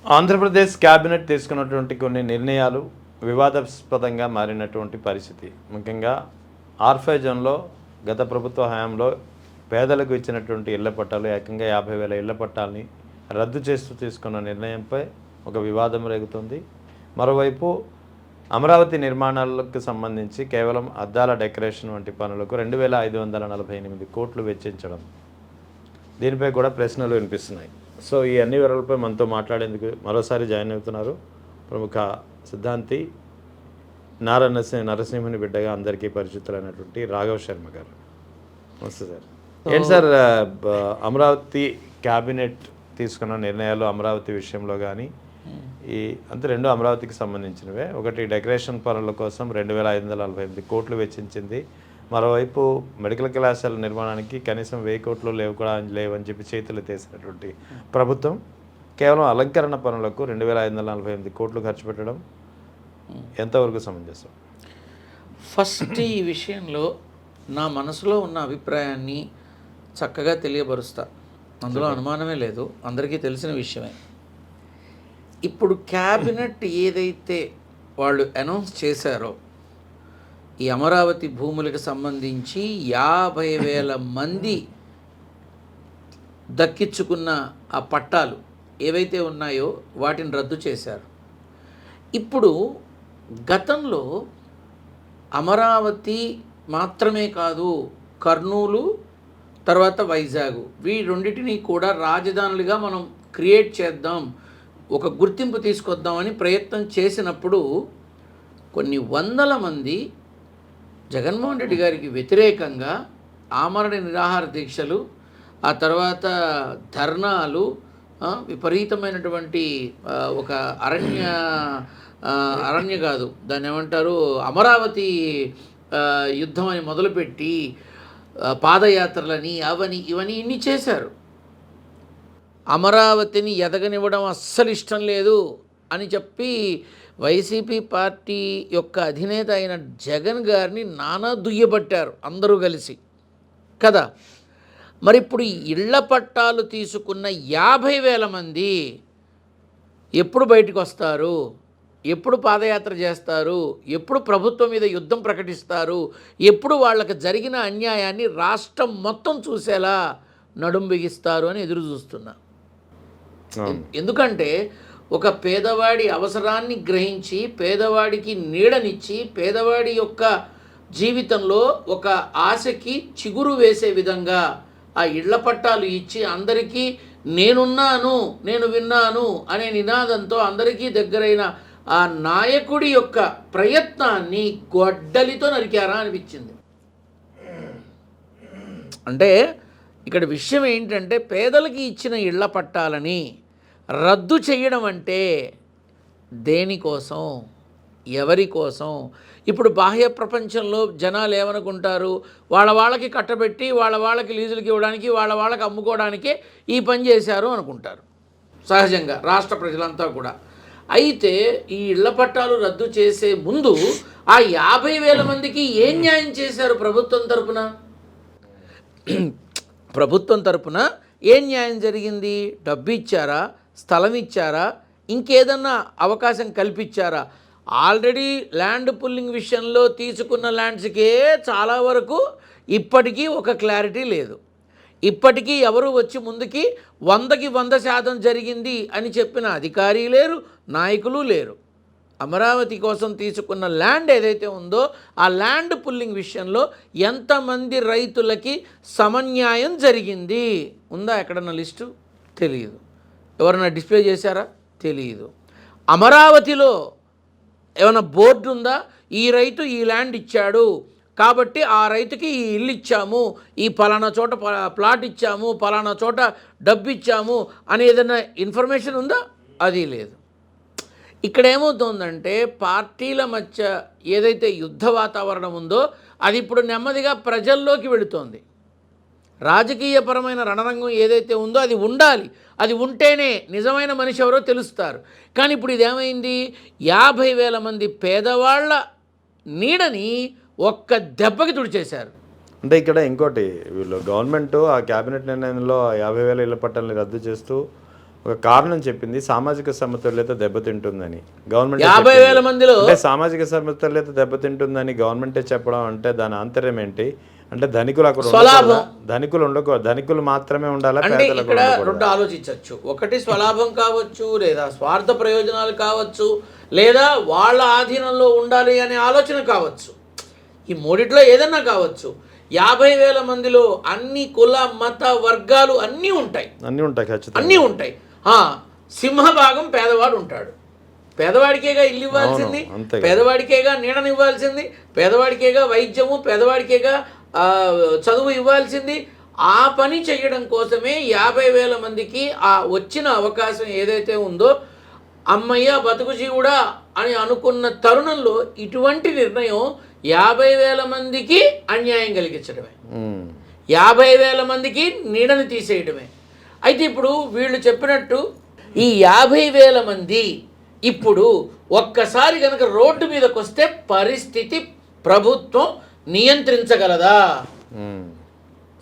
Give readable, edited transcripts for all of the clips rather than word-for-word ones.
Andhra Pradesh cabinet తీసుకున్నటువంటి కొన్ని నిర్ణయాలు వివాదాస్పదంగా మారినటువంటి పరిస్థితి. ముఖ్యంగా ఆర్ఫై జోన్లో గత ప్రభుత్వ హయాంలో పేదలకు ఇచ్చినటువంటి ఇళ్ల పట్టాలు ఏకంగా 50,000 ఇళ్ల పట్టాలని రద్దు చేస్తూ తీసుకున్న నిర్ణయంపై ఒక వివాదం రేగుతుంది. మరోవైపు అమరావతి నిర్మాణాలకు సంబంధించి కేవలం అద్దాల డెకరేషన్ వంటి పనులకు 2,548 కోట్లు వెచ్చించడం, దీనిపై కూడా ప్రశ్నలు వినిపిస్తున్నాయి. సో ఈ అన్ని వివరాలపై మనతో మాట్లాడేందుకు మరోసారి జాయిన్ అవుతున్నారు ప్రముఖ సిద్ధాంతి నారా నరసింహుని బిడ్డగా అందరికీ పరిచితులైనటువంటి రాఘవ శర్మ గారు. నమస్తే సార్. ఏంటి సార్, అమరావతి క్యాబినెట్ తీసుకున్న నిర్ణయాలు అమరావతి విషయంలో కానీ అంతే రెండు అమరావతికి సంబంధించినవే. ఒకటి డెకరేషన్ పనుల కోసం 2,548 కోట్లు వెచ్చించింది. మరోవైపు మెడికల్ కళాశాల నిర్మాణానికి కనీసం 1,000 కోట్లు లేవని చెప్పి చేతులు తీసినటువంటి ప్రభుత్వం కేవలం అలంకరణ పనులకు 2,548 కోట్లు ఖర్చు పెట్టడం ఎంతవరకు సమంజసం? ఫస్ట్ ఈ విషయంలో నా మనసులో ఉన్న అభిప్రాయాన్ని చక్కగా తెలియబరుస్తా, అందులో అనుమానమే లేదు, అందరికీ తెలిసిన విషయమే. ఇప్పుడు క్యాబినెట్ ఏదైతే వాళ్ళు అనౌన్స్ చేశారో ఈ అమరావతి భూములకు సంబంధించి 50,000 మంది దక్కించుకున్న ఆ పట్టాలు ఏవైతే ఉన్నాయో వాటిని రద్దు చేశారు. ఇప్పుడు గతంలో అమరావతి మాత్రమే కాదు, కర్నూలు తర్వాత వైజాగ్, ఈ రెండింటినీ కూడా రాజధానులుగా మనం క్రియేట్ చేద్దాం, ఒక గుర్తింపు తీసుకొద్దామని ప్రయత్నం చేసినప్పుడు కొన్ని వందల మంది జగన్మోహన్ రెడ్డి గారికి వ్యతిరేకంగా ఆమరణ నిరాహార దీక్షలు, ఆ తర్వాత ధర్నాలు, విపరీతమైనటువంటి ఒక అరణ్య కాదు దాన్ని ఏమంటారు, అమరావతి యుద్ధం అని మొదలుపెట్టి పాదయాత్రలని అవని ఇవన్నీ ఇన్ని చేశారు. అమరావతిని ఎదగనివ్వడం అస్సలు ఇష్టం లేదు అని చెప్పి వైసీపీ పార్టీ యొక్క అధినేత అయిన జగన్ గారిని నానా దుయ్యబట్టారు అందరూ కలిసి కదా. మరి ఇప్పుడు ఇళ్ల పట్టాలు తీసుకున్న 50,000 మంది ఎప్పుడు బయటకు వస్తారు, ఎప్పుడు పాదయాత్ర చేస్తారు, ఎప్పుడు ప్రభుత్వం మీద యుద్ధం ప్రకటిస్తారు, ఎప్పుడు వాళ్ళకి జరిగిన అన్యాయాన్ని రాష్ట్రం మొత్తం చూసేలా నడుం బిగిస్తారు అని ఎదురు చూస్తున్నా. ఎందుకంటే ఒక పేదవాడి అవసరాన్ని గ్రహించి పేదవాడికి నీడనిచ్చి పేదవాడి యొక్క జీవితంలో ఒక ఆశకి చిగురు వేసే విధంగా ఆ ఇళ్ల పట్టాలు ఇచ్చి అందరికీ నేనున్నాను, నేను విన్నాను అనే నినాదంతో అందరికీ దగ్గరైన ఆ నాయకుడి యొక్క ప్రయత్నాన్ని గొడ్డలితో నరికారా అనిపించింది. అంటే ఇక్కడ విషయం ఏంటంటే పేదలకి ఇచ్చిన ఇళ్ల పట్టాలని రద్దు చేయడం అంటే దేనికోసం, ఎవరి కోసం? ఇప్పుడు బాహ్య ప్రపంచంలో జనాలు ఏమనుకుంటారు, వాళ్ళకి కట్టబెట్టి వాళ్ళకి లీజులకి ఇవ్వడానికి వాళ్ళకి అమ్ముకోవడానికే ఈ పని చేశారు అనుకుంటారు సహజంగా రాష్ట్ర ప్రజలంతా కూడా. అయితే ఈ ఇళ్ల పట్టాలు రద్దు చేసే ముందు ఆ 50,000 మందికి ఏం న్యాయం చేశారు ప్రభుత్వం తరపున? ప్రభుత్వం తరపున ఏం న్యాయం జరిగింది? డబ్బు ఇచ్చారా, స్థలం ఇచ్చారా, ఇంకేదన్నా అవకాశం కల్పించారా? ఆల్రెడీ ల్యాండ్ పుల్లింగ్ విషయంలో తీసుకున్న ల్యాండ్స్కే చాలా వరకు ఇప్పటికీ ఒక క్లారిటీ లేదు. ఇప్పటికీ ఎవరు వచ్చి ముందుకి 100కి 100% జరిగింది అని చెప్పిన అధికారి లేరు, నాయకులు లేరు. అమరావతి కోసం తీసుకున్న ల్యాండ్ ఏదైతే ఉందో ఆ ల్యాండ్ పుల్లింగ్ విషయంలో ఎంతమంది రైతులకి సమన్యాయం జరిగింది ఉందా ఎక్కడన్నా లిస్టు? తెలియదు. ఎవరన్నా డిస్ప్లే చేశారా? తెలియదు. అమరావతిలో ఏమైనా బోర్డు ఉందా, ఈ రైతు ఈ ల్యాండ్ ఇచ్చాడు కాబట్టి ఆ రైతుకి ఈ ఇల్లు ఇచ్చాము, ఈ పలానా చోట ప్లాట్ ఇచ్చాము, పలానా చోట డబ్బు ఇచ్చాము అని ఏదైనా ఇన్ఫర్మేషన్ ఉందా? అది లేదు. ఇక్కడ ఏమవుతుందంటే పార్టీల మధ్య ఏదైతే యుద్ధ వాతావరణం ఉందో అది ఇప్పుడు నెమ్మదిగా ప్రజల్లోకి వెళుతోంది. రాజకీయపరమైన రణరంగం ఏదైతే ఉందో అది ఉండాలి, అది ఉంటేనే నిజమైన మనిషి ఎవరో తెలుస్తారు. కానీ ఇప్పుడు ఇదేమైంది, 50,000 మంది పేదవాళ్ళ నీడని ఒక్క దెబ్బకి తుడిచేశారు. అంటే ఇక్కడ ఇంకోటి, వీళ్ళు గవర్నమెంట్ ఆ క్యాబినెట్ నిర్ణయంలో 50,000 ఇళ్ల పట్టాలని రద్దు చేస్తూ ఒక కారణం చెప్పింది, సామాజిక సమతుల్యత దెబ్బతింటుందని. గవర్నమెంట్ 50,000 మందిలో అంటే సామాజిక సమతుల్యత దెబ్బతింటుందని గవర్నమెంటే చెప్పడం అంటే దాని ఆంతర్యం ఏంటి? అంటే ధనికులు అక్కడ ఉండకూడదా? ధనికులు ఉండకూడదు, ధనికులు మాత్రమే ఉండాలా? అంటే ఇక్కడ రెండు ఆలోచించవచ్చు. ఒకటి స్వలాభం కావచ్చు, లేదా స్వార్థ ప్రయోజనాలు కావచ్చు, లేదా వాళ్ళ ఆధీనంలో ఉండాలి అనే ఆలోచన కావచ్చు. ఈ మూడిట్లో ఏదన్నా కావచ్చు. 50,000 మందిలో అన్ని కుల మత వర్గాలు అన్నీ ఉంటాయి, ఖచ్చితంగా అన్నీ ఉంటాయి. సింహభాగం పేదవాడు ఉంటాడు. పేదవాడికేగా ఇల్లు ఇవ్వాల్సింది, పేదవాడికేగా నీడనివ్వాల్సింది, పేదవాడికేగా వైద్యము, పేదవాడికేగా చదువు ఇవ్వాల్సింది. ఆ పని చేయడం కోసమే 50,000 మందికి ఆ వచ్చిన అవకాశం ఏదైతే ఉందో, అమ్మయ్య బతుకు జీవుడా అని అనుకున్న తరుణంలో ఇటువంటి నిర్ణయం 50,000 మందికి అన్యాయం కలిగించడమే, 50,000 మందికి నీడని తీసేయడమే. అయితే ఇప్పుడు వీళ్ళు చెప్పినట్టు ఈ 50,000 మంది ఇప్పుడు ఒక్కసారి కనుక రోడ్డు మీదకి వస్తే పరిస్థితి ప్రభుత్వం నియంత్రించగలదా?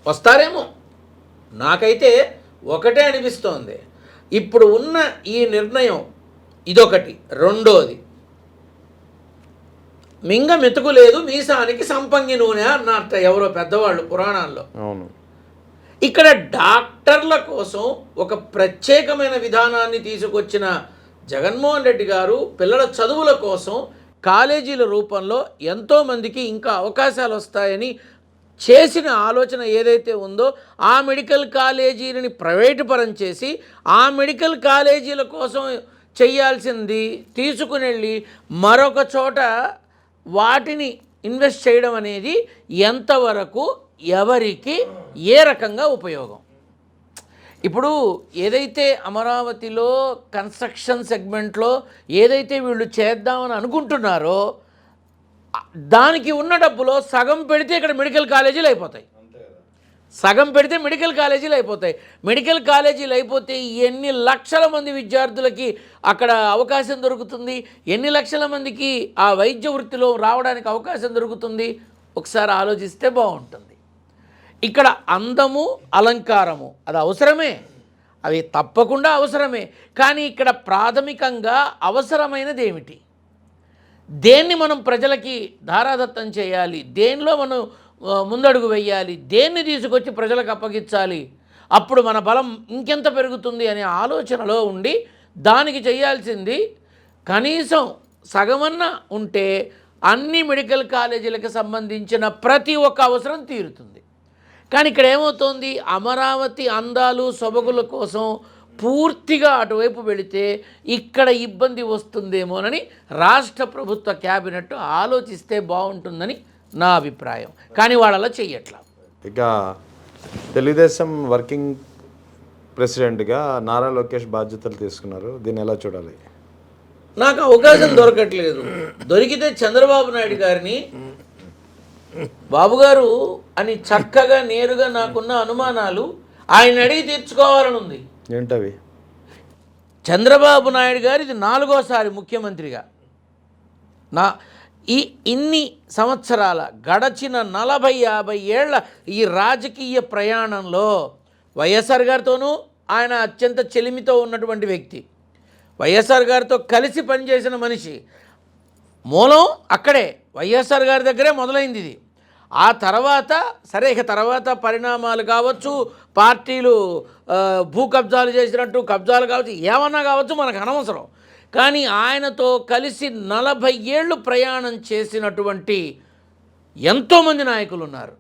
వస్తారేమో. నాకైతే ఒకటే అనిపిస్తోంది, ఇప్పుడు ఉన్న ఈ నిర్ణయం ఇదొకటి. రెండోది, మింగ మెతుకు లేదు మీసానికి సంపంగి నూనె అన్నట్ట ఎవరో పెద్దవాళ్ళు పురాణాల్లో. ఇక్కడ డాక్టర్ల కోసం ఒక ప్రత్యేకమైన విధానాన్ని తీసుకొచ్చిన జగన్మోహన్ రెడ్డి గారు పిల్లల చదువుల కోసం కాలేజీల రూపంలో ఎంతోమందికి ఇంకా అవకాశాలు వస్తాయని చేసిన ఆలోచన ఏదైతే ఉందో, ఆ మెడికల్ కాలేజీలని ప్రైవేటు పరం చేసి ఆ మెడికల్ కాలేజీల కోసం చేయాల్సింది తీసుకుని వెళ్ళి మరొక చోట వాటిని ఇన్వెస్ట్ చేయడం అనేది ఎంతవరకు ఎవరికి ఏ రకంగా ఉపయోగం? ఇప్పుడు ఏదైతే అమరావతిలో కన్స్ట్రక్షన్ సెగ్మెంట్లో ఏదైతే వీళ్ళు చేద్దామని అనుకుంటున్నారో దానికి ఉన్న డబ్బులో సగం పెడితే ఇక్కడ మెడికల్ కాలేజీలు అయిపోతాయి, సగం పెడితే మెడికల్ కాలేజీలు అయిపోతాయి. మెడికల్ కాలేజీలు అయిపోతే ఎన్ని లక్షల మంది విద్యార్థులకి అక్కడ అవకాశం దొరుకుతుంది, ఎన్ని లక్షల మందికి ఆ వైద్య వృత్తిలో రావడానికి అవకాశం దొరుకుతుంది? ఒకసారి ఆలోచిస్తే బాగుంటుంది. ఇక్కడ అందము అలంకారము అది అవసరమే, అవి తప్పకుండా అవసరమే. కానీ ఇక్కడ ప్రాథమికంగా అవసరమైనది ఏమిటి? దేన్ని మనం ప్రజలకి ధారాదత్తం చేయాలి, దేనిలో మనం ముందడుగు వెయ్యాలి, దేన్ని తీసుకొచ్చి ప్రజలకు అప్పగించాలి, అప్పుడు మన బలం ఇంకెంత పెరుగుతుంది అనే ఆలోచనలో ఉండి దానికి చేయాల్సింది కనీసం సగమన్నా ఉంటే అన్ని మెడికల్ కాలేజీలకు సంబంధించిన ప్రతి ఒక్క అవసరం తీరుతుంది. కానీ ఇక్కడ ఏమవుతోంది, అమరావతి అందాలు సొబగుల కోసం పూర్తిగా అటువైపు వెళితే ఇక్కడ ఇబ్బంది వస్తుందేమోనని రాష్ట్ర ప్రభుత్వ క్యాబినెట్ ఆలోచిస్తే బాగుంటుందని నా అభిప్రాయం. కానీ వాళ్ళు అలా చెయ్యట్లా. ఇక తెలుగుదేశం వర్కింగ్ ప్రెసిడెంట్గా నారా లోకేష్ బాధ్యతలు తీసుకున్నారు, దీన్ని ఎలా చూడాలి? నాకు అవకాశం దొరకట్లేదు. దొరికితే చంద్రబాబు నాయుడు గారిని బాబుగారు అని చక్కగా నేరుగా నాకున్న అనుమానాలు ఆయన అడిగి తీర్చుకోవాలని ఉంది. ఏంటవి? చంద్రబాబు నాయుడు గారు ఇది 4వ ముఖ్యమంత్రిగా ఇన్ని సంవత్సరాల గడచిన 40-50 ఏళ్ల ఈ రాజకీయ ప్రయాణంలో వైఎస్ఆర్ గారితోనూ ఆయన అత్యంత చెలిమితో ఉన్నటువంటి వ్యక్తి, వైఎస్ఆర్ గారితో కలిసి పనిచేసిన మనిషి. మూలం అక్కడే వైఎస్ఆర్ గారి దగ్గరే మొదలైంది ఇది. ఆ తర్వాత సరే, ఇక తర్వాత పరిణామాలు కావచ్చు, పార్టీలు భూ కబ్జాలు చేసినట్టు కబ్జాలు కావచ్చు, ఏమన్నా కావచ్చు, మనకు అనవసరం. కానీ ఆయనతో కలిసి 40 ఏళ్ళు ప్రయాణం చేసినటువంటి ఎంతోమంది నాయకులు ఉన్నారు.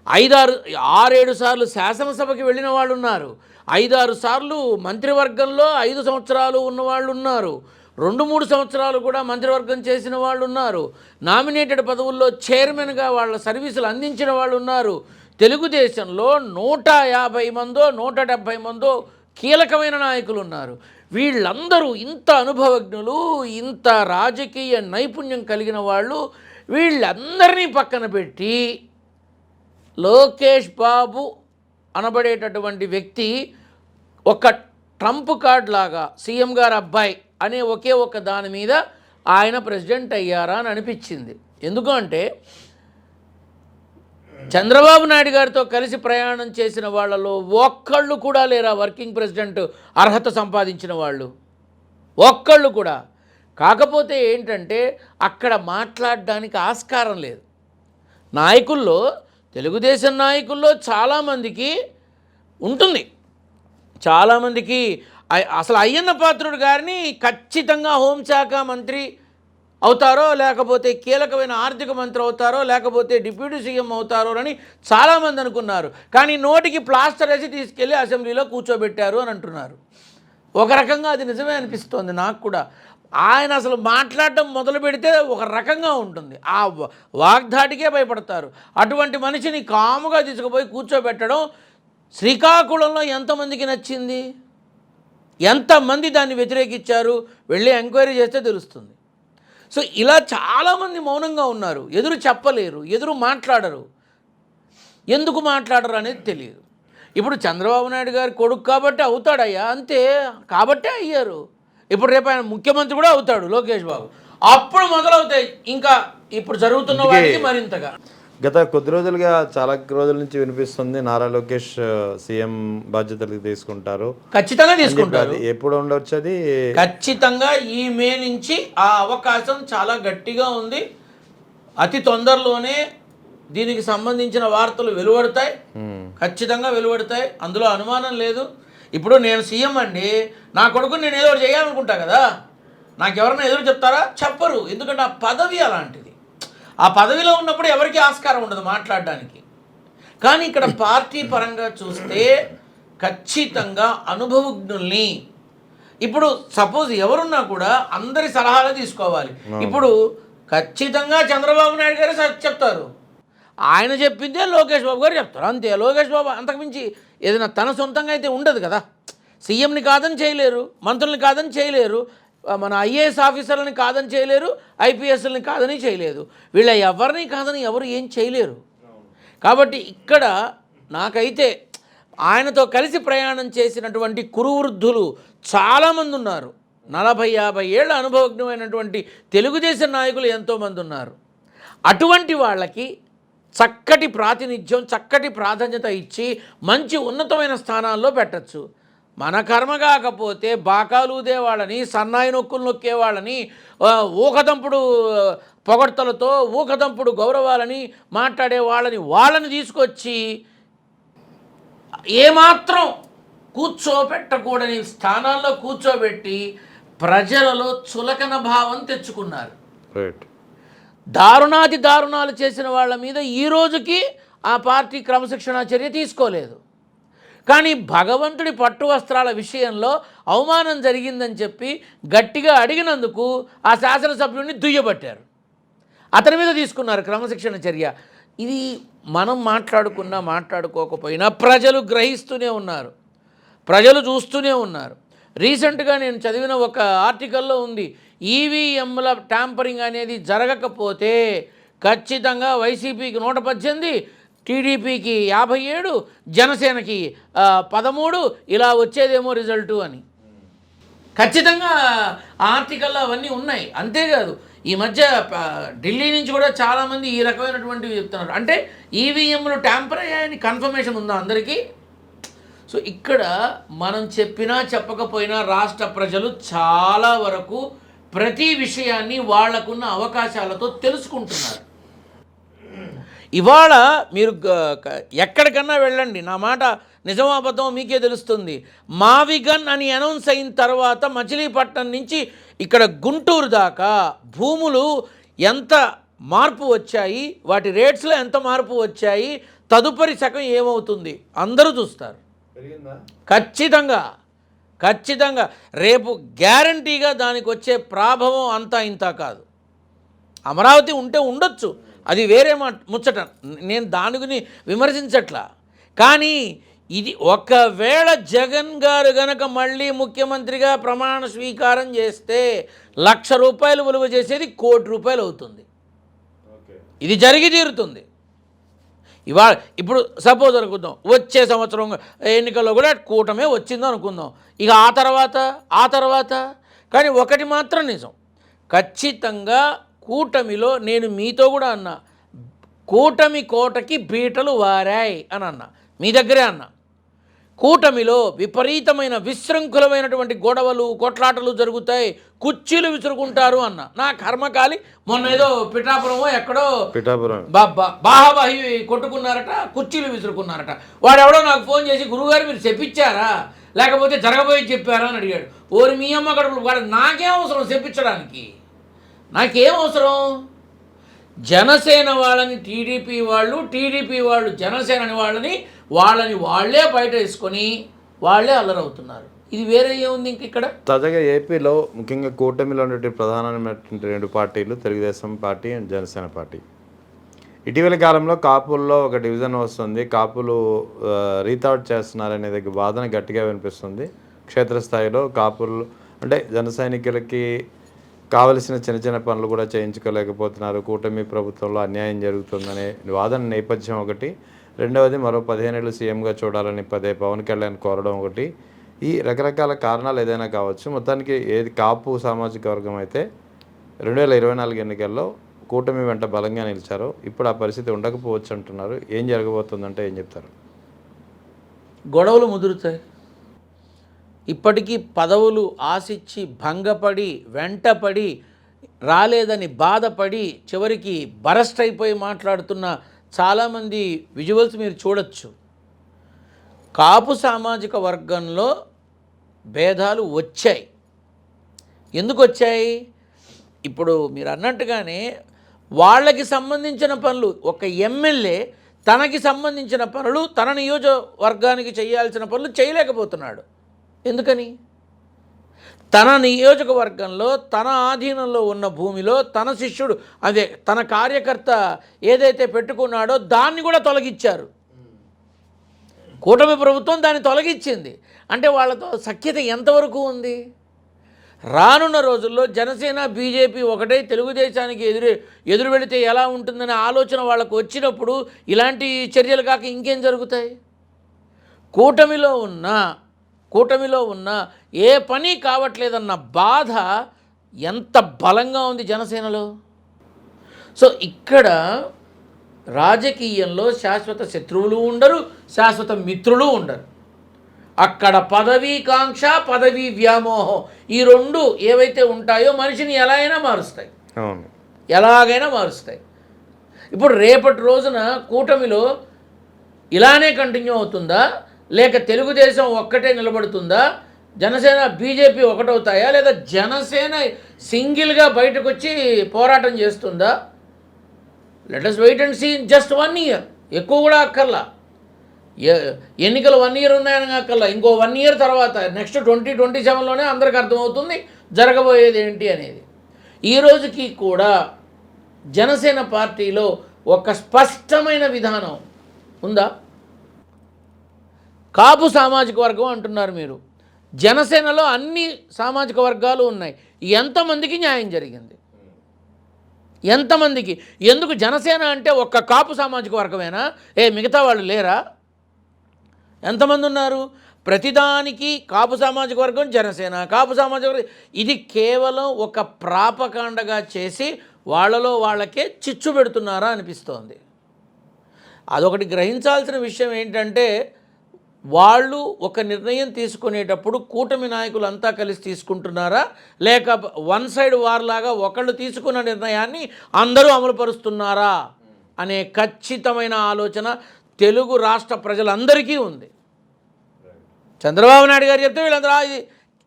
6-7 సార్లు శాసనసభకి వెళ్ళిన వాళ్ళు ఉన్నారు, 5-6 సార్లు మంత్రివర్గంలో 5 సంవత్సరాలు ఉన్నవాళ్ళు ఉన్నారు, 2-3 సంవత్సరాలు కూడా మంత్రివర్గం చేసిన వాళ్ళు ఉన్నారు, నామినేటెడ్ పదవుల్లో చైర్మన్గా వాళ్ళ సర్వీసులు అందించిన వాళ్ళు ఉన్నారు. తెలుగుదేశంలో 150 మందో 170 మందో కీలకమైన నాయకులు ఉన్నారు. వీళ్ళందరూ ఇంత అనుభవజ్ఞులు, ఇంత రాజకీయ నైపుణ్యం కలిగిన వాళ్ళు, వీళ్ళందరినీ పక్కన పెట్టి లోకేష్ బాబు అనబడేటటువంటి వ్యక్తి ఒక ట్రంప్ కార్డ్ లాగా సీఎం గారు అబ్బాయి అనే ఒకే ఒక దాని మీద ఆయన ప్రెసిడెంట్ అయ్యారా అని అనిపించింది. ఎందుకంటే చంద్రబాబు నాయుడు గారితో కలిసి ప్రయాణం చేసిన వాళ్ళలో ఒక్కళ్ళు కూడా లేరా వర్కింగ్ ప్రెసిడెంట్ అర్హత సంపాదించిన వాళ్ళు? ఒక్కళ్ళు కూడా. కాకపోతే ఏంటంటే అక్కడ మాట్లాడడానికి ఆస్కారం లేదు. నాయకుల్లో, తెలుగుదేశం నాయకుల్లో చాలామందికి ఉంటుంది. చాలామందికి అసలు అయ్యన్న పాత్రుడు గారిని ఖచ్చితంగా హోంశాఖ మంత్రి అవుతారో, లేకపోతే కీలకమైన ఆర్థిక మంత్రి అవుతారో, లేకపోతే డిప్యూటీ సీఎం అవుతారో అని చాలామంది అనుకున్నారు. కానీ నోటికి ప్లాస్టర్ వేసి తీసుకెళ్ళి అసెంబ్లీలో కూర్చోబెట్టారు అని అంటున్నారు. ఒక రకంగా అది నిజమే అనిపిస్తోంది నాకు కూడా. ఆయన అసలు మాట్లాడడం మొదలు పెడితే ఒక రకంగా ఉంటుంది. ఆ వాగ్దాటికే భయపడతారు. అటువంటి మనిషిని కాముగా తీసుకుపోయి కూర్చోబెట్టడం శ్రీకాకుళంలో ఎంతమందికి నచ్చింది? ఎంతమంది దాన్ని వ్యతిరేకించారు? వెళ్ళి ఎంక్వైరీ చేస్తే తెలుస్తుంది. సో ఇలా చాలామంది మౌనంగా ఉన్నారు, ఎదురు చెప్పలేరు, ఎదురు మాట్లాడరు. ఎందుకు మాట్లాడరు అనేది తెలియదు. ఇప్పుడు చంద్రబాబు నాయుడు గారి కొడుకు కాబట్టి అవుతాడయ్యా, అంతే, కాబట్టే అయ్యారు. ఇప్పుడు రేపు ఆయన ముఖ్యమంత్రి కూడా అవుతాడు లోకేష్ బాబు. అప్పుడు మొదలవుతాయి ఇంకా ఇప్పుడు జరుగుతున్న వాటికి మరింతగా. గత కొద్ది రోజులుగా, చాలా రోజుల నుంచి వినిపిస్తుంది నారా లోకేష్ సీఎం బాధ్యతలు తీసుకుంటారు, ఖచ్చితంగా తీసుకుంటారు. ఎప్పుడు ఉండొచ్చు అది? ఖచ్చితంగా ఈ మే నుంచి ఆ అవకాశం చాలా గట్టిగా ఉంది. అతి తొందరలోనే దీనికి సంబంధించిన వార్తలు వెలువడతాయి, ఖచ్చితంగా వెలువడతాయి, అందులో అనుమానం లేదు. ఇప్పుడు నేను సీఎం అండి, నా కొడుకుని నేను ఏదో ఒకటి చేయాలనుకుంటా కదా, నాకు ఎవరైనా ఎదురు చెప్తారా? చెప్పరు. ఎందుకంటే ఆ పదవి అలాంటిది. ఆ పదవిలో ఉన్నప్పుడు ఎవరికి ఆస్కారం ఉండదు మాట్లాడడానికి. కానీ ఇక్కడ పార్టీ పరంగా చూస్తే ఖచ్చితంగా అనుభవజ్ఞుల్ని, ఇప్పుడు సపోజ్ ఎవరున్నా కూడా అందరి సలహాలు తీసుకోవాలి. ఇప్పుడు ఖచ్చితంగా చంద్రబాబు నాయుడు గారే చెప్తారు, ఆయన చెప్పిందే లోకేష్ బాబు గారు చెప్తారు, అంతే. లోకేష్ బాబు అంతకుమించి ఏదైనా తన సొంతంగా అయితే ఉండదు కదా. సీఎంని కాదని చేయలేరు, మంత్రుల్ని కాదని చేయలేరు, మన ఐఏఎస్ ఆఫీసర్లని కాదని చేయలేరు, ఐపీఎస్ని కాదని చేయలేదు. వీళ్ళ ఎవరిని కాదని ఎవరు ఏం చేయలేరు. కాబట్టి ఇక్కడ నాకైతే ఆయనతో కలిసి ప్రయాణం చేసినటువంటి కురువృద్ధులు చాలామంది ఉన్నారు. 40-50 ఏళ్ల అనుభవజ్ఞమైనటువంటి తెలుగుదేశం నాయకులు ఎంతోమంది ఉన్నారు. అటువంటి వాళ్ళకి చక్కటి ప్రాతినిధ్యం, చక్కటి ప్రాధాన్యత ఇచ్చి మంచి ఉన్నతమైన స్థానాల్లో పెట్టచ్చు. మన కర్మ కాకపోతే బాకాలూదే వాళ్ళని, సన్నాయి నొక్కులు నొక్కే వాళ్ళని, ఊకదంపుడు పొగడ్తలతో ఊకదంపుడు గౌరవాలని మాట్లాడే వాళ్ళని తీసుకొచ్చి ఏమాత్రం కూర్చోబెట్టకూడని స్థానాల్లో కూర్చోబెట్టి ప్రజలలో చులకన భావం తెచ్చుకున్నారు. దారుణాది దారుణాలు చేసిన వాళ్ళ మీద ఈ రోజుకి ఆ పార్టీ క్రమశిక్షణా చర్య తీసుకోలేదు. కానీ భగవంతుడి పట్టు వస్త్రాల విషయంలో అవమానం జరిగిందని చెప్పి గట్టిగా అడిగినందుకు ఆ శాసనసభ్యుడిని దుయ్యబట్టారు, అతని మీద తీసుకున్నారు క్రమశిక్షణ చర్య. ఇది మనం మాట్లాడుకున్నా మాట్లాడుకోకపోయినా ప్రజలు గ్రహిస్తూనే ఉన్నారు, ప్రజలు చూస్తూనే ఉన్నారు. రీసెంట్గా నేను చదివిన ఒక ఆర్టికల్లో ఉంది, ఈవీఎంల ట్యాంపరింగ్ అనేది జరగకపోతే ఖచ్చితంగా వైసీపీకి 118, టీడీపీకి 57, జనసేనకి 13 ఇలా వచ్చేదేమో రిజల్టు అని. ఖచ్చితంగా ఆర్టికల్లో అవన్నీ ఉన్నాయి. అంతేకాదు ఈ మధ్య ఢిల్లీ నుంచి కూడా చాలామంది ఈ రకమైనటువంటివి చెప్తున్నారు. అంటే ఈవీఎంలు ట్యాంపర్ అయ్యాయని కన్ఫర్మేషన్ ఉందా అందరికీ? సో ఇక్కడ మనం చెప్పినా చెప్పకపోయినా రాష్ట్ర ప్రజలు చాలా వరకు ప్రతి విషయాన్ని వాళ్లకున్న అవకాశాలతో తెలుసుకుంటున్నారు. ఇవాళ మీరు ఎక్కడికన్నా వెళ్ళండి, నా మాట నిజమో అబద్ధమో మీకే తెలుస్తుంది. మావిగన్ అని అనౌన్స్ అయిన తర్వాత మచిలీపట్నం నుంచి ఇక్కడ గుంటూరు దాకా భూములు ఎంత మార్పు వచ్చాయి, వాటి రేట్స్లో ఎంత మార్పు వచ్చాయి, తదుపరి శకం ఏమవుతుంది అందరూ చూస్తారు. ఖచ్చితంగా ఖచ్చితంగా రేపు గ్యారంటీగా దానికి వచ్చే ప్రాభవం అంతా ఇంత కాదు. అమరావతి ఉంటే ఉండొచ్చు, అది వేరే ముచ్చట, నేను దాని గురించి విమర్శించట్లా. కానీ ఇది ఒకవేళ జగన్ గారు గనక మళ్ళీ ముఖ్యమంత్రిగా ప్రమాణ స్వీకారం చేస్తే 1,00,000 రూపాయలు విలువ చేసేది 1 కోటి రూపాయలు అవుతుంది. ఇది జరిగి తీరుతుంది. ఇవాళ ఇప్పుడు సపోజ్ అనుకుందాం, వచ్చే సంవత్సరం ఎన్నికల్లో కూడా కూటమే వచ్చిందో అనుకుందాం. ఇక ఆ తర్వాత కానీ ఒకటి మాత్రం నిజం, ఖచ్చితంగా కూటమిలో నేను మీతో కూడా అన్నా, కూటమి కోటకి బీటలు వారాయి అని అన్న. మీ దగ్గరే అన్న. కూటమిలో విపరీతమైన విశృంఖలమైనటువంటి గొడవలు కొట్లాటలు జరుగుతాయి, కుర్చీలు విసురుకుంటారు అన్న. నా కర్మకాలి మొన్న ఏదో పిఠాపురమో ఎక్కడో బాహాబాహి కొట్టుకున్నారట, కుర్చీలు విసురుకున్నారట. వాడెవడో నాకు ఫోన్ చేసి గురువుగారు మీరు చెప్పించారా లేకపోతే జరగబోయి చెప్పారా అని అడిగాడు. ఓరి మీ అమ్మ గడుపులు వాడు నాకేం అవసరం చెప్పించడానికి, నాకేం అవసరం? జనసేన వాళ్ళని టీడీపీ వాళ్ళు, టీడీపీ వాళ్ళు జనసేనని వాళ్ళని వాళ్ళే బయట వేసుకొని వాళ్ళే అల్లరవుతున్నారు. ఇది వేరే ఏముంది ఇంక ఇక్కడ? తాజాగా ఏపీలో ముఖ్యంగా కూటమిలో ఉన్నటువంటి ప్రధానమైనటువంటి 2 పార్టీలు Telugu Desam party and Janasena party. ఇటీవల కాలంలో కాపుల్లో ఒక డివిజన్ వస్తుంది. కాపులు రీథాట్ చేస్తున్నారనేది వాదన గట్టిగా వినిపిస్తుంది. క్షేత్రస్థాయిలో కాపులు అంటే జన సైనికులకి కావలసిన చిన్న చిన్న పనులు కూడా చేయించుకోలేకపోతున్నారు, కూటమి ప్రభుత్వంలో అన్యాయం జరుగుతుందనే వాదన నేపథ్యం ఒకటి. రెండవది మరో 15 ఏళ్ళు సీఎంగా చూడాలని పవన్ కళ్యాణ్ కోరడం ఒకటి. ఈ రకరకాల కారణాలు ఏదైనా కావచ్చు. మొత్తానికి ఏది కాపు సామాజిక వర్గం అయితే 2024 ఎన్నికల్లో కూటమి వెంట బలంగా నిలిచారో ఇప్పుడు ఆ పరిస్థితి ఉండకపోవచ్చు అంటున్నారు. ఏం జరగబోతుందంటే ఏం చెప్తారు? గొడవలు ముదురుతాయి. ఇప్పటికీ పదవులు ఆశించి భంగపడి వెంటపడి రాలేదని బాధపడి చివరికి బరస్ట్ అయిపోయి మాట్లాడుతున్న చాలామంది విజువల్స్ మీరు చూడొచ్చు. కాపు సామాజిక వర్గంలో భేదాలు వచ్చాయి. ఎందుకు వచ్చాయి? ఇప్పుడు మీరు అన్నట్టుగానే వాళ్ళకి సంబంధించిన పనులు ఒక ఎమ్మెల్యే తనకి సంబంధించిన పనులు తన నియోజకవర్గానికి చేయాల్సిన పనులు చేయలేకపోతున్నాడు. ఎందుకని? తన నియోజకవర్గంలో తన ఆధీనంలో ఉన్న భూమిలో తన శిష్యుడు అదే తన కార్యకర్త ఏదైతే పెట్టుకున్నాడో దాన్ని కూడా తొలగించారు. కూటమి ప్రభుత్వం దాన్ని తొలగించింది. అంటే వాళ్ళతో సఖ్యత ఎంతవరకు ఉంది? రానున్న రోజుల్లో జనసేన బీజేపీ ఒకటే తెలుగుదేశానికి ఎదురు వెళితే ఎలా ఉంటుందనే ఆలోచన వాళ్ళకు వచ్చినప్పుడు ఇలాంటి చర్యలు కాక ఇంకేం జరుగుతాయి? కూటమిలో ఉన్న ఏ పని కావట్లేదన్న బాధ ఎంత బలంగా ఉంది జనసేనలో. సో ఇక్కడ రాజకీయంలో శాశ్వత శత్రువులు ఉండరు, శాశ్వత మిత్రులు ఉండరు. అక్కడ పదవీకాంక్ష, పదవీ వ్యామోహం ఈ 2 ఏవైతే ఉంటాయో మనిషిని ఎలాగైనా మారుస్తాయి. ఇప్పుడు రేపటి రోజున కూటమిలో ఇలానే కంటిన్యూ అవుతుందా, లేక తెలుగుదేశం ఒక్కటే నిలబడుతుందా, జనసేన బీజేపీ ఒకటవుతాయా, లేదా జనసేన సింగిల్గా బయటకు వచ్చి పోరాటం చేస్తుందా? Let us wait and see. Just 1 year, ఎక్కువ కూడా అక్కర్లా. ఎన్నికలు 1 year ఉన్నాయని అక్కర్లా. ఇంకో 1 year తర్వాత నెక్స్ట్ 2027లోనే అందరికి అర్థమవుతుంది జరగబోయేది ఏంటి అనేది. ఈ రోజుకి కూడా జనసేన పార్టీలో ఒక స్పష్టమైన విధానం ఉందా? కాపు సామాజిక వర్గం అంటున్నారు మీరు. జనసేనలో అన్ని సామాజిక వర్గాలు ఉన్నాయి. ఎంతమందికి న్యాయం జరిగింది? ఎంతమందికి? ఎందుకు జనసేన అంటే ఒక్క కాపు సామాజిక వర్గమేనా? మిగతా వాళ్ళు లేరా? ఎంతమంది ఉన్నారు? ప్రతిదానికి కాపు సామాజిక వర్గం జనసేన, కాపు సామాజిక వర్గం. ఇది కేవలం ఒక ప్రాపకాండగా చేసి వాళ్ళలో వాళ్ళకే చిచ్చు పెడుతున్నారా అనిపిస్తోంది. అదొకటి గ్రహించాల్సిన విషయం ఏంటంటే వాళ్ళు ఒక నిర్ణయం తీసుకునేటప్పుడు కూటమి నాయకులు అంతా కలిసి తీసుకుంటున్నారా, లేక వన్ సైడ్ వార్ లాగా ఒకళ్ళు తీసుకున్న నిర్ణయాన్ని అందరూ అమలుపరుస్తున్నారా అనే ఖచ్చితమైన ఆలోచన తెలుగు రాష్ట్ర ప్రజలందరికీ ఉంది. చంద్రబాబు నాయుడు గారు చెప్తే వీళ్ళందరూ ఇది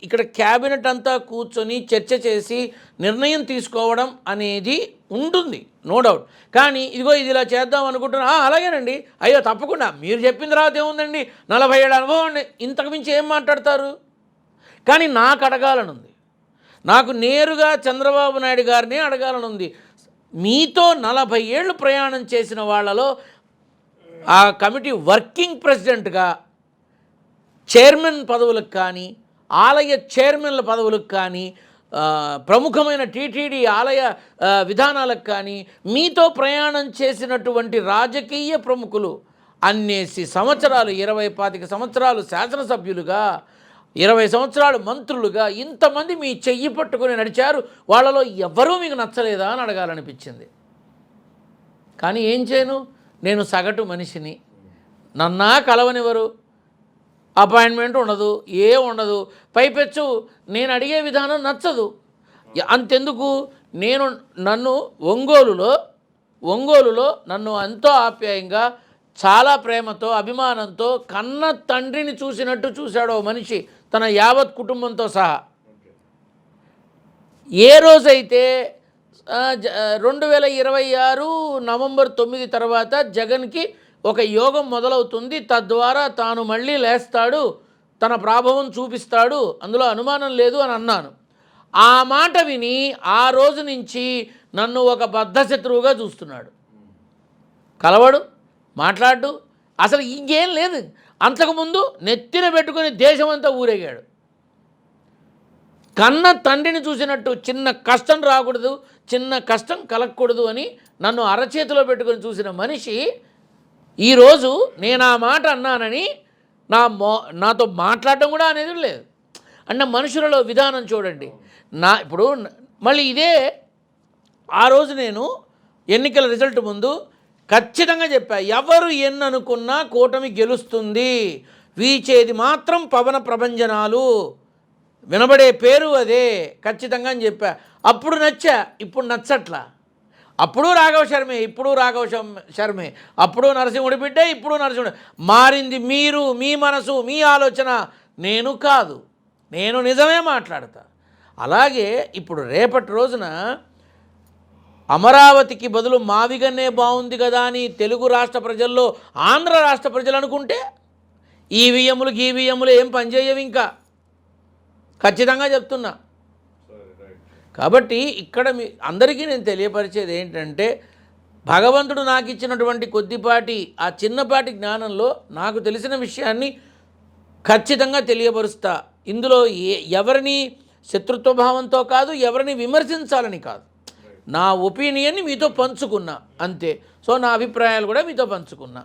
ఇక్కడ క్యాబినెట్ అంతా కూర్చొని చర్చ చేసి నిర్ణయం తీసుకోవడం అనేది ఉంటుంది, నో డౌట్. కానీ ఇదిగో ఇది ఇలా చేద్దాం అనుకుంటున్నా, అలాగేనండి, అయ్యో తప్పకుండా మీరు చెప్పిన తర్వాత ఏముందండి, 40 ఏళ్ళ అనుభవం అండి, ఇంతకు మించి ఏం మాట్లాడతారు? కానీ నాకు అడగాలనుంది, నాకు నేరుగా చంద్రబాబు నాయుడు గారిని అడగాలనుంది. మీతో 40 ఏళ్ళు ప్రయాణం చేసిన వాళ్ళలో ఆ కమిటీ వర్కింగ్ ప్రెసిడెంట్గా చైర్మన్ పదవులకు కానీ, ఆలయ చైర్మన్ల పదవులకు కానీ, ప్రముఖమైన టీటీడీ ఆలయ విధానాలకు కానీ మీతో ప్రయాణం చేసినటువంటి రాజకీయ ప్రముఖులు అన్నేసి సంవత్సరాలు, 20-25 సంవత్సరాలు శాసనసభ్యులుగా, 20 సంవత్సరాలు మంత్రులుగా ఇంతమంది మీ చెయ్యి పట్టుకొని నడిచారు. వాళ్ళలో ఎవరూ మీకు నచ్చలేదా అని అడగాలనిపించింది. కానీ ఏం చేయను, నేను సగటు మనిషిని, నన్నా కలవనివ్వరు, అపాయింట్మెంట్ ఉండదు, ఉండదు. పైపెచ్చు నేను అడిగే విధానం నచ్చదు. అంతెందుకు, నన్ను ఒంగోలులో నన్ను ఎంతో ఆప్యాయంగా చాలా ప్రేమతో అభిమానంతో కన్న తండ్రిని చూసినట్టు చూశాడు ఓ మనిషి తన యావత్ కుటుంబంతో సహా. ఏ రోజైతే 2026 నవంబర్ 9 తర్వాత జగన్కి ఒక యోగం మొదలవుతుంది, తద్వారా తాను మళ్ళీ లేస్తాడు, తన ప్రాభవం చూపిస్తాడు, అందులో అనుమానం లేదు అని అన్నాను. ఆ మాట విని ఆ రోజు నుంచి నన్ను ఒక బద్ధశత్రువుగా చూస్తున్నాడు. కలవడు, మాట్లాడు, అసలు ఇంకేం లేదు. అంతకుముందు నెత్తిన పెట్టుకొని దేశమంతా ఊరేగాడు. కన్న తండ్రిని చూసినట్టు చిన్న కష్టం రాకూడదు, చిన్న కష్టం కలగకూడదు అని నన్ను అరచేతిలో పెట్టుకొని చూసిన మనిషి ఈరోజు నేను ఆ మాట అన్నానని నాతో మాట్లాడడం కూడా అనేది లేదు. అంటే మనుషులలో విధానం చూడండి. ఇప్పుడు మళ్ళీ ఇదే ఆ రోజు నేను ఎన్నికల రిజల్ట్ ముందు ఖచ్చితంగా చెప్పా, ఎవరు ఎన్ననుకున్నా కూటమి గెలుస్తుంది, వీచేది మాత్రం పవన ప్రభంజనాలు, వినబడే పేరు అదే ఖచ్చితంగా అని చెప్పా. అప్పుడు నచ్చా, ఇప్పుడు నచ్చట్లా. అప్పుడు రాఘవ శర్మే, ఇప్పుడు రాఘవ శర్మే, అప్పుడు నరసింహుడి బిడ్డే, ఇప్పుడు నరసింహుడు. మారింది మీరు, మీ మనసు, మీ ఆలోచన, నేను కాదు. నేను నిజమే మాట్లాడతా. అలాగే ఇప్పుడు రేపటి రోజున అమరావతికి బదులు మావిగన్నే బాగుంది కదా అని తెలుగు రాష్ట్ర ప్రజల్లో ఆంధ్ర రాష్ట్ర ప్రజలు అనుకుంటే ఈవీఎంలు గీవీఎంలు ఏం పనిచేయవు ఇంకా, ఖచ్చితంగా చెప్తున్నా. కాబట్టి ఇక్కడ అందరికీ నేను తెలియపరిచేది ఏంటంటే, భగవంతుడు నాకు ఇచ్చినటువంటి కొద్దిపాటి ఆ చిన్నపాటి జ్ఞానంలో నాకు తెలిసిన విషయాన్ని ఖచ్చితంగా తెలియపరుస్తా. ఇందులో ఎవరిని శత్రుత్వభావంతో కాదు, ఎవరిని విమర్శించాలని కాదు, నా ఒపీనియన్ని మీతో పంచుకున్నా అంతే. సో నా అభిప్రాయాలు కూడా మీతో పంచుకున్నా.